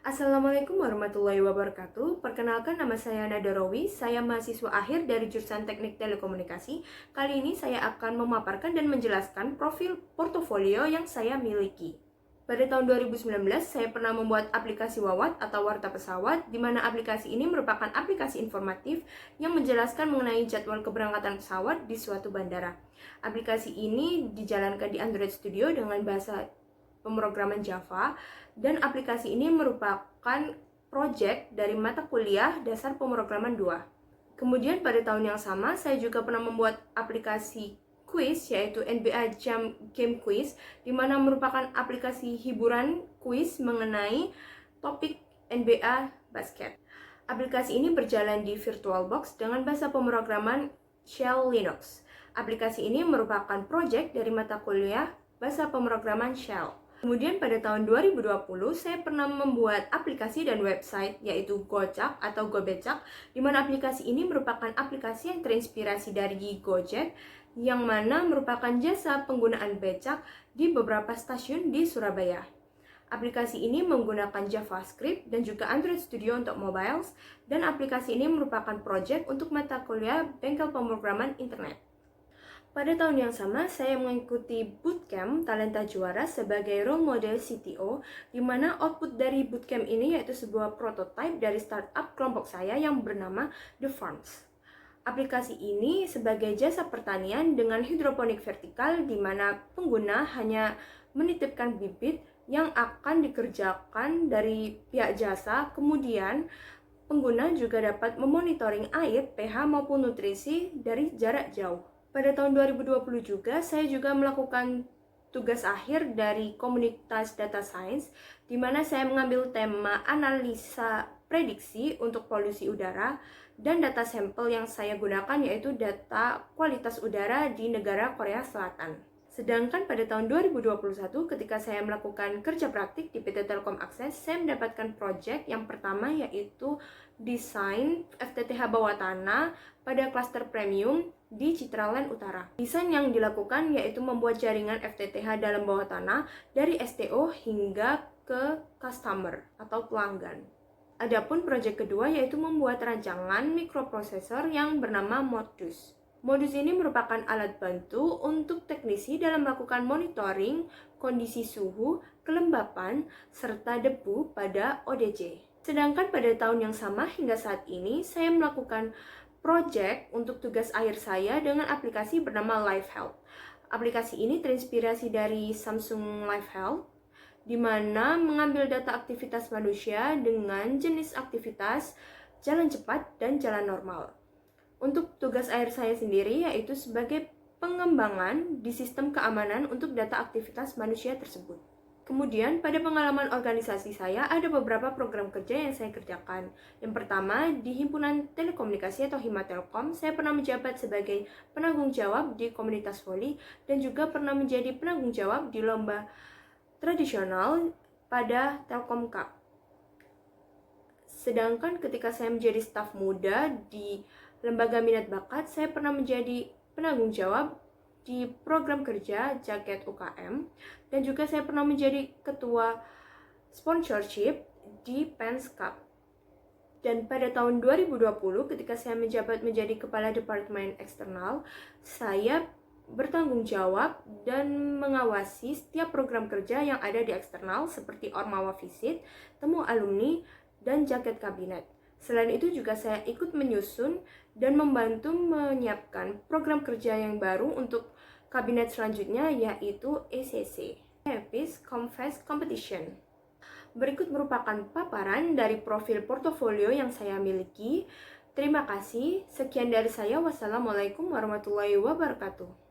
Assalamualaikum warahmatullahi wabarakatuh. Perkenalkan, nama saya Nada Rowi. Saya mahasiswa akhir dari jurusan Teknik Telekomunikasi. Kali ini saya akan memaparkan dan menjelaskan profil portofolio yang saya miliki. Pada tahun 2019, saya pernah membuat aplikasi Wawat atau Warta Pesawat, di mana aplikasi ini merupakan aplikasi informatif yang menjelaskan mengenai jadwal keberangkatan pesawat di suatu bandara. Aplikasi ini dijalankan di Android Studio dengan bahasa pemrograman Java, dan aplikasi ini merupakan proyek dari mata kuliah dasar pemrograman 2. Kemudian pada tahun yang sama, saya juga pernah membuat aplikasi quiz, yaitu NBA Jam Game Quiz, di mana merupakan aplikasi hiburan quiz mengenai topik NBA basket. Aplikasi ini berjalan di VirtualBox dengan bahasa pemrograman Shell Linux. Aplikasi ini merupakan proyek dari mata kuliah bahasa pemrograman Shell. Kemudian pada tahun 2020, saya pernah membuat aplikasi dan website, yaitu Gocak atau Gobecak, di mana aplikasi ini merupakan aplikasi yang terinspirasi dari Gojek, yang mana merupakan jasa penggunaan becak di beberapa stasiun di Surabaya. Aplikasi ini menggunakan JavaScript dan juga Android Studio untuk mobiles, dan aplikasi ini merupakan proyek untuk mata kuliah bengkel pemrograman internet. Pada tahun yang sama, saya mengikuti bootcamp Talenta Juara sebagai role model CTO, di mana output dari bootcamp ini yaitu sebuah prototipe dari startup kelompok saya yang bernama The Farms. Aplikasi ini sebagai jasa pertanian dengan hidroponik vertikal, di mana pengguna hanya menitipkan bibit yang akan dikerjakan dari pihak jasa, kemudian pengguna juga dapat memonitoring air, pH maupun nutrisi dari jarak jauh. Pada tahun 2020 juga, saya juga melakukan tugas akhir dari komunitas data science, di mana saya mengambil tema analisa prediksi untuk polusi udara, dan data sampel yang saya gunakan yaitu data kualitas udara di negara Korea Selatan. Sedangkan pada tahun 2021, ketika saya melakukan kerja praktik di PT Telkom Akses, saya mendapatkan proyek yang pertama yaitu desain FTTH bawah tanah pada klaster premium di Citraland Utara. Desain yang dilakukan yaitu membuat jaringan FTTH dalam bawah tanah dari STO hingga ke customer atau pelanggan. Adapun proyek kedua yaitu membuat rancangan mikroprosesor yang bernama Modus. Modus ini merupakan alat bantu untuk teknisi dalam melakukan monitoring kondisi suhu, kelembapan, serta debu pada ODC. Sedangkan pada tahun yang sama hingga saat ini, saya melakukan proyek untuk tugas akhir saya dengan aplikasi bernama Life Health. Aplikasi ini terinspirasi dari Samsung Life Health, di mana mengambil data aktivitas manusia dengan jenis aktivitas jalan cepat dan jalan normal. Untuk tugas akhir saya sendiri yaitu sebagai pengembangan di sistem keamanan untuk data aktivitas manusia tersebut. Kemudian pada pengalaman organisasi saya ada beberapa program kerja yang saya kerjakan. Yang pertama, di Himpunan Telekomunikasi atau Himatelkom, saya pernah menjabat sebagai penanggung jawab di komunitas voli dan juga pernah menjadi penanggung jawab di lomba tradisional pada Telkom Cup. Sedangkan ketika saya menjadi staf muda di Lembaga Minat Bakat, saya pernah menjadi penanggung jawab di program kerja Jaket UKM, dan juga saya pernah menjadi ketua sponsorship di Pens Cup. Dan pada tahun 2020, ketika saya menjabat menjadi kepala departemen eksternal, saya bertanggung jawab dan mengawasi setiap program kerja yang ada di eksternal seperti Ormawa Visit, Temu Alumni, dan Jaket Kabinet. Selain itu juga saya ikut menyusun dan membantu menyiapkan program kerja yang baru untuk kabinet selanjutnya yaitu ECC, Evis Confess Competition. Berikut merupakan paparan dari profil portofolio yang saya miliki. Terima kasih. Sekian dari saya. Wassalamualaikum warahmatullahi wabarakatuh.